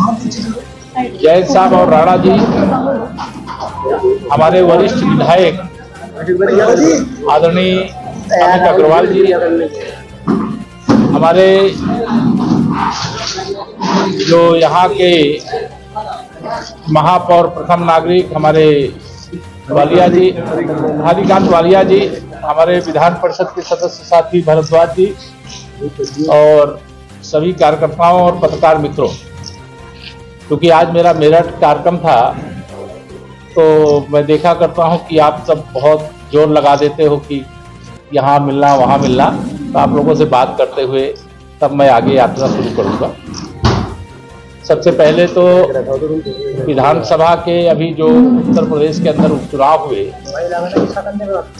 जैन साहब और राणा जी हमारे वरिष्ठ विधायक आदरणीय अमित अग्रवाल जी, हमारे जो यहाँ के महापौर प्रथम नागरिक हमारे वालिया जी, हरिकांत वालिया जी, हमारे विधान परिषद के सदस्य साथी भरद्वाज जी और सभी कार्यकर्ताओं और पत्रकार मित्रों, क्योंकि आज मेरा मेरठ कार्यक्रम था तो मैं देखा करता हूं कि आप सब बहुत जोर लगा देते हो कि यहाँ मिलना वहाँ मिलना, तो आप लोगों से बात करते हुए तब मैं आगे यात्रा शुरू करूँगा। सबसे पहले तो विधानसभा के अभी जो उत्तर प्रदेश के अंदर उपचुनाव हुए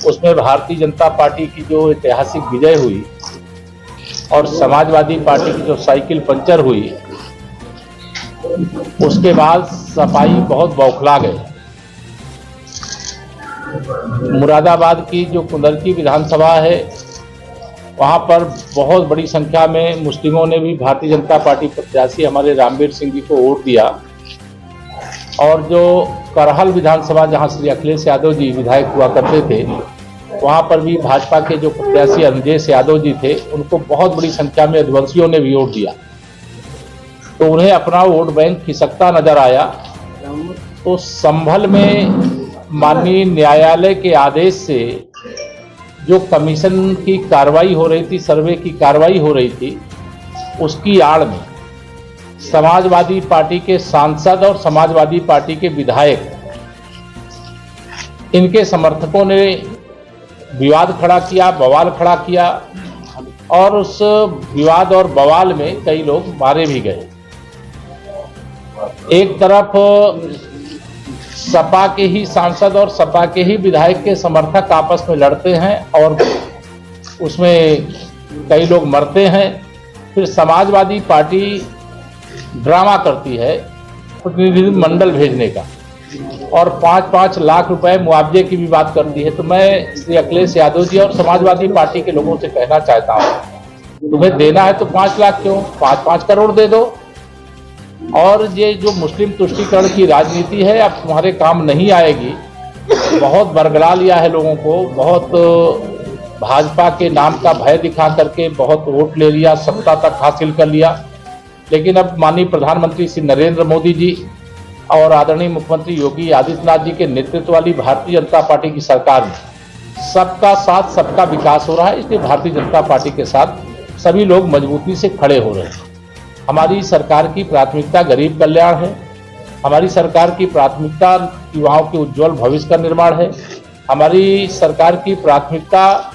उसमें भारतीय जनता पार्टी की जो ऐतिहासिक विजय हुई और समाजवादी पार्टी की जो साइकिल पंचर हुई, उसके बाद सपाई बहुत बौखला गए। मुरादाबाद की जो कुंदरकी विधानसभा है वहां पर बहुत बड़ी संख्या में मुस्लिमों ने भी भारतीय जनता पार्टी प्रत्याशी हमारे रामवीर सिंह जी को वोट दिया और जो करहल विधानसभा जहां श्री अखिलेश यादव जी विधायक हुआ करते थे वहां पर भी भाजपा के जो प्रत्याशी अंजेश यादव जी थे उनको बहुत बड़ी संख्या में अधवंशियों ने भी वोट दिया, तो उन्हें अपना वोट बैंक खिसकता नजर आया। तो संभल में माननीय न्यायालय के आदेश से जो कमीशन की कार्रवाई हो रही थी, सर्वे की कार्रवाई हो रही थी, उसकी आड़ में समाजवादी पार्टी के सांसद और समाजवादी पार्टी के विधायक, इनके समर्थकों ने विवाद खड़ा किया, बवाल खड़ा किया और उस विवाद और बवाल में कई लोग मारे भी गए। एक तरफ सपा के ही सांसद और सपा के ही विधायक के समर्थक आपस में लड़ते हैं और उसमें कई लोग मरते हैं। फिर समाजवादी पार्टी ड्रामा करती है प्रतिनिधि मंडल भेजने का और 5-5 लाख रुपए मुआवजे की भी बात करती है। तो मैं श्री अखिलेश यादव जी और समाजवादी पार्टी के लोगों से कहना चाहता हूं, तुम्हें देना है तो 5 लाख क्यों, 5-5 करोड़ दे दो। और ये जो मुस्लिम तुष्टीकरण की राजनीति है अब तुम्हारे काम नहीं आएगी। बहुत बरगला लिया है लोगों को, बहुत भाजपा के नाम का भय दिखा करके बहुत वोट ले लिया, सत्ता तक हासिल कर लिया। लेकिन अब माननीय प्रधानमंत्री श्री नरेंद्र मोदी जी और आदरणीय मुख्यमंत्री योगी आदित्यनाथ जी के नेतृत्व वाली भारतीय जनता पार्टी की सरकार में सबका साथ सबका विकास हो रहा है, इसलिए भारतीय जनता पार्टी के साथ सभी लोग मजबूती से खड़े हो रहे हैं। हमारी सरकार की प्राथमिकता गरीब कल्याण है, हमारी सरकार की प्राथमिकता युवाओं के उज्जवल भविष्य का निर्माण है, हमारी सरकार की प्राथमिकता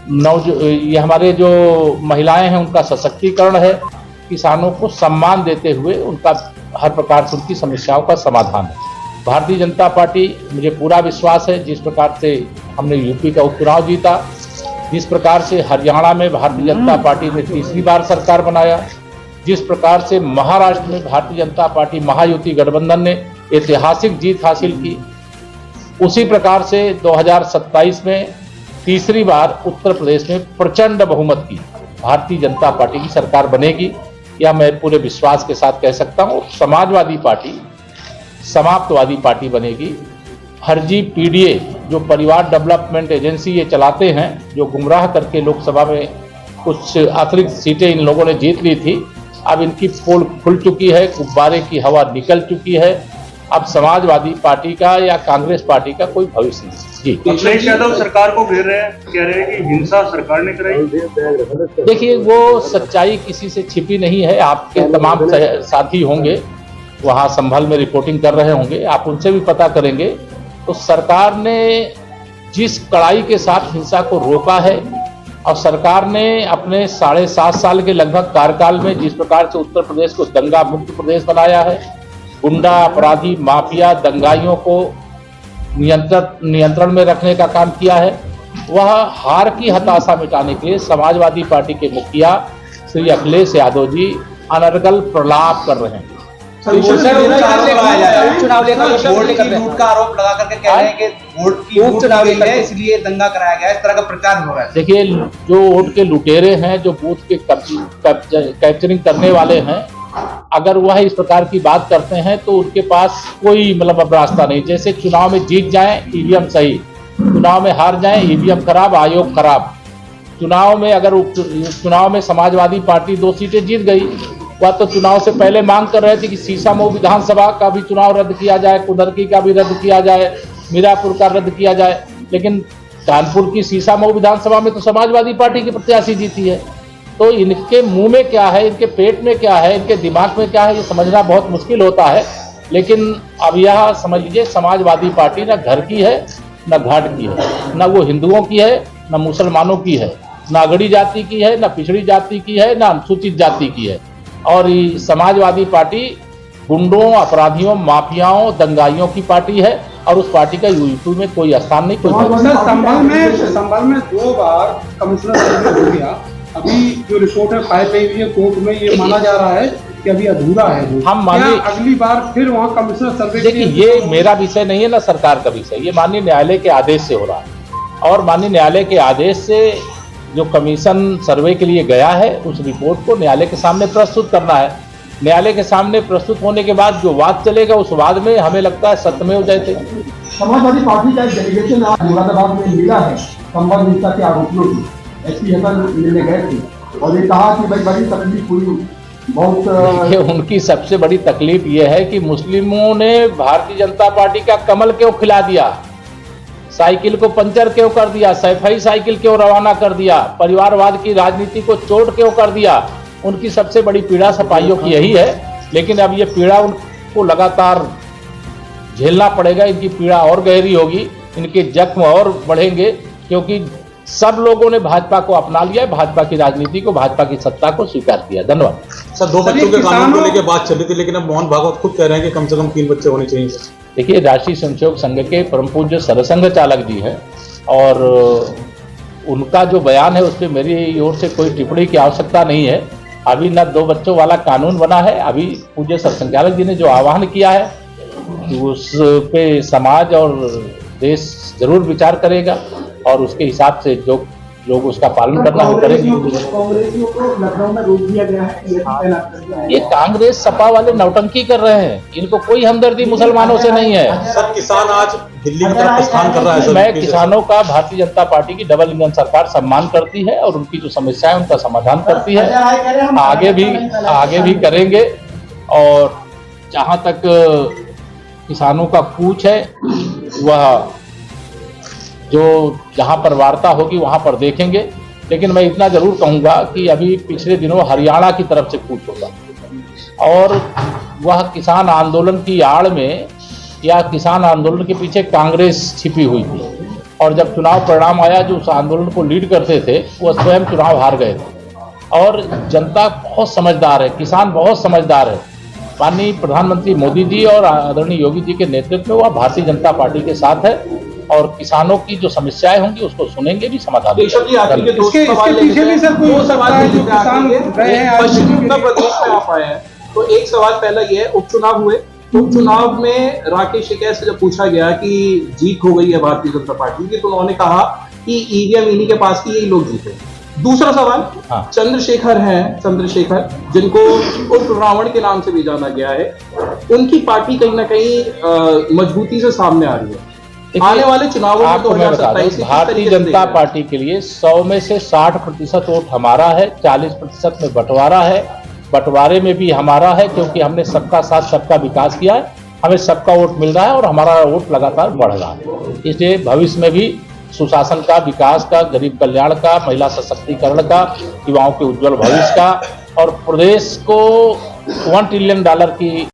ये हमारे जो महिलाएं हैं उनका सशक्तिकरण है, किसानों को सम्मान देते हुए उनका हर प्रकार से उनकी समस्याओं का समाधान है। भारतीय जनता पार्टी, मुझे पूरा विश्वास है, जिस प्रकार से हमने यूपी का उपचुनाव जीता, जिस प्रकार से हरियाणा में भारतीय जनता पार्टी ने तीसरी बार सरकार बनाया, जिस प्रकार से महाराष्ट्र में भारतीय जनता पार्टी महायुति गठबंधन ने ऐतिहासिक जीत हासिल की, उसी प्रकार से 2027 में तीसरी बार उत्तर प्रदेश में प्रचंड बहुमत की भारतीय जनता पार्टी की सरकार बनेगी, यह मैं पूरे विश्वास के साथ कह सकता हूँ। समाजवादी पार्टी समाप्तवादी पार्टी बनेगी। फर्जी पीडीए जो परिवार डेवलपमेंट एजेंसी ये चलाते हैं, जो गुमराह करके लोकसभा में कुछ अतिरिक्त सीटें इन लोगों ने जीत ली थी, अब इनकी पोल खुल चुकी है, गुब्बारे की हवा निकल चुकी है। अब समाजवादी पार्टी का या कांग्रेस पार्टी का कोई भविष्य नहीं। जी, अखिलेश यादव सरकार को घेर रहे हैं, कह रहे हैं कि हिंसा सरकार ने कराई। देखिए, वो सच्चाई किसी से छिपी नहीं है। आपके तमाम साथी होंगे वहां संभल में रिपोर्टिंग कर रहे होंगे, आप उनसे भी पता करेंगे। तो सरकार ने जिस कड़ाई के साथ हिंसा को रोका है और सरकार ने अपने 7.5 साल के लगभग कार्यकाल में जिस प्रकार से उत्तर प्रदेश को दंगा मुक्त प्रदेश बनाया है, गुंडा अपराधी माफिया दंगाइयों को नियंत्रण में रखने का काम किया है, वह हार की हताशा मिटाने के लिए समाजवादी पार्टी के मुखिया श्री अखिलेश यादव जी अनर्गल प्रलाप कर रहे हैं। चुनाव लेकर लूट का आरोप लगा करके कह रहे हैं कि वोट की चुनाव है इसलिए दंगा कराया गया, इस तरह का प्रचार हो रहा है। देखिए, जो वोट के लुटेरे हैं, जो बूथ के कैप्चरिंग करने वाले हैं, अगर वह इस प्रकार की बात करते हैं तो उनके पास कोई मतलब अब रास्ता नहीं। जैसे चुनाव में जीत जाएं ईवीएम सही, चुनाव में हार जाएं ईवीएम खराब, आयोग खराब। चुनाव में अगर चुनाव में समाजवादी पार्टी 2 सीटें जीत गई, वह तो चुनाव से पहले मांग कर रहे थे कि सीसामऊ विधानसभा का भी चुनाव रद्द किया जाए, कुदरकी का भी रद्द किया जाए, मीरापुर का रद्द किया जाए। लेकिन कानपुर की सीसामऊ विधानसभा में तो समाजवादी पार्टी की प्रत्याशी जीती है। तो इनके मुंह में क्या है, इनके पेट में क्या है, इनके दिमाग में क्या है, ये समझना बहुत मुश्किल होता है। लेकिन अब यह समझ लीजिए समाजवादी पार्टी न घर की है न घाट की है, न वो हिंदुओं की है न मुसलमानों की है, न अगड़ी जाति की है न पिछड़ी जाति की है न अनुसूचित जाति की है। और ये समाजवादी पार्टी गुंडों, अपराधियों, माफियाओं, दंगाइयों की पार्टी है और उस पार्टी का यूपी में कोई स्थान नहीं। कोई संभल में 2 बार कमिश्नर सर्वे हो गया। अभी जो रिपोर्ट है फाइल गई हुई है कोर्ट में, ये माना जा रहा है कि अभी अधूरा है। हम मानिए अगली बार फिर वहाँ कमिश्नर सर्वे। देखिए ये मेरा विषय नहीं है ना सरकार का विषय, ये माननीय न्यायालय के आदेश से हो रहा है। और माननीय न्यायालय के आदेश से जो कमीशन सर्वे के लिए गया है उस रिपोर्ट को न्यायालय के सामने प्रस्तुत करना है। न्यायालय के सामने प्रस्तुत होने के बाद जो वाद चलेगा उस वाद में हमें लगता है सत्यमेव जयते। समाजवादी पार्टी का एक डेलीगेशन आज मुरादाबाद में मिला है संबंध हिंसा के आरोपियों की, एसपी हसन मिलने गए थे और ये कहा कि भाई बड़ी तकलीफ हुई बहुत। उनकी सबसे बड़ी तकलीफ ये है कि मुस्लिमों ने भारतीय जनता पार्टी का कमल क्यों खिला दिया, साइकिल को पंचर क्यों कर दिया, सैफई साइकिल क्यों रवाना कर दिया, परिवारवाद की राजनीति को चोट क्यों कर दिया। उनकी सबसे बड़ी पीड़ा सपाइयों की यही है। लेकिन अब ये पीड़ा उनको लगातार झेलना पड़ेगा, इनकी पीड़ा और गहरी होगी, इनके जख्म और बढ़ेंगे, क्योंकि सब लोगों ने भाजपा को अपना लिया है, भाजपा की राजनीति को, भाजपा की सत्ता को स्वीकार किया। धन्यवाद। सर 2 बच्चों के कानून को लेकर बात चल रही थी, लेकिन अब मोहन भागवत खुद कह रहे हैं कि कम से कम 3 बच्चे होने चाहिए। देखिए राष्ट्रीय स्वयंसेवक संघ के परम पूज्य सरसंघ चालक जी हैं और उनका जो बयान है उस पर मेरी ओर से कोई टिप्पणी की आवश्यकता नहीं है। अभी न 2 बच्चों वाला कानून बना है, अभी पूज्य सरसंघचालक जी ने जो आह्वान किया है उस पे समाज और देश जरूर विचार करेगा और उसके हिसाब से जो लोग उसका पालन करना हो करेंगे। कांग्रेसियों को लखनऊ में रोक दिया गया है। ये कांग्रेस सपा वाले नौटंकी कर रहे हैं, इनको कोई हमदर्दी मुसलमानों से नहीं है। सर किसान आज दिल्ली की तरफ प्रस्थान कर रहा है। मैं किसानों का भारतीय जनता पार्टी की डबल इंजन सरकार सम्मान करती है और उनकी जो समस्या है उनका समाधान करती है, आगे भी करेंगे। और जहाँ तक किसानों का कूच है वह जो जहाँ पर वार्ता होगी वहाँ पर देखेंगे। लेकिन मैं इतना जरूर कहूँगा कि अभी पिछले दिनों हरियाणा की तरफ से कूच होगा और वह किसान आंदोलन की आड़ में या किसान आंदोलन के पीछे कांग्रेस छिपी हुई थी और जब चुनाव परिणाम आया जो उस आंदोलन को लीड करते थे वह स्वयं चुनाव हार गए थे। और जनता बहुत समझदार है, किसान बहुत समझदार है। माननीय प्रधानमंत्री मोदी जी और आदरणीय योगी जी के नेतृत्व में वह भारतीय जनता पार्टी के साथ है और किसानों की जो समस्याएं होंगी उसको सुनेंगे भी, समाधान इसके पीछे भी सर कोई सवाल है जो किसान रहे हैं। पश्चिमी उत्तर प्रदेश में आप आए हैं तो एक सवाल पहला ये है, उपचुनाव हुए, उपचुनाव में राकेश टिकैत से जब पूछा गया कि जीत हो गई है भारतीय जनता पार्टी की तो उन्होंने कहा कि ईवीएम इन्हीं के पास की, यही लोग जीते। दूसरा सवाल, चंद्रशेखर हैं, चंद्रशेखर जिनको उप रावण के नाम से भी जाना गया है, उनकी पार्टी कहीं ना कहीं मजबूती से सामने आ रही है। आने वाले चुनावों में 2027 भारतीय जनता पार्टी के लिए 100 में से 60% वोट हमारा है, 40% में बंटवारा है। बंटवारे में भी हमारा है क्योंकि हमने सबका साथ सबका विकास किया है, हमें सबका वोट मिल रहा है और हमारा वोट लगातार बढ़ रहा है। इसलिए भविष्य में भी सुशासन का, विकास का, गरीब कल्याण का, महिला सशक्तिकरण का, युवाओं के उज्जवल भविष्य का और प्रदेश को $1 ट्रिलियन की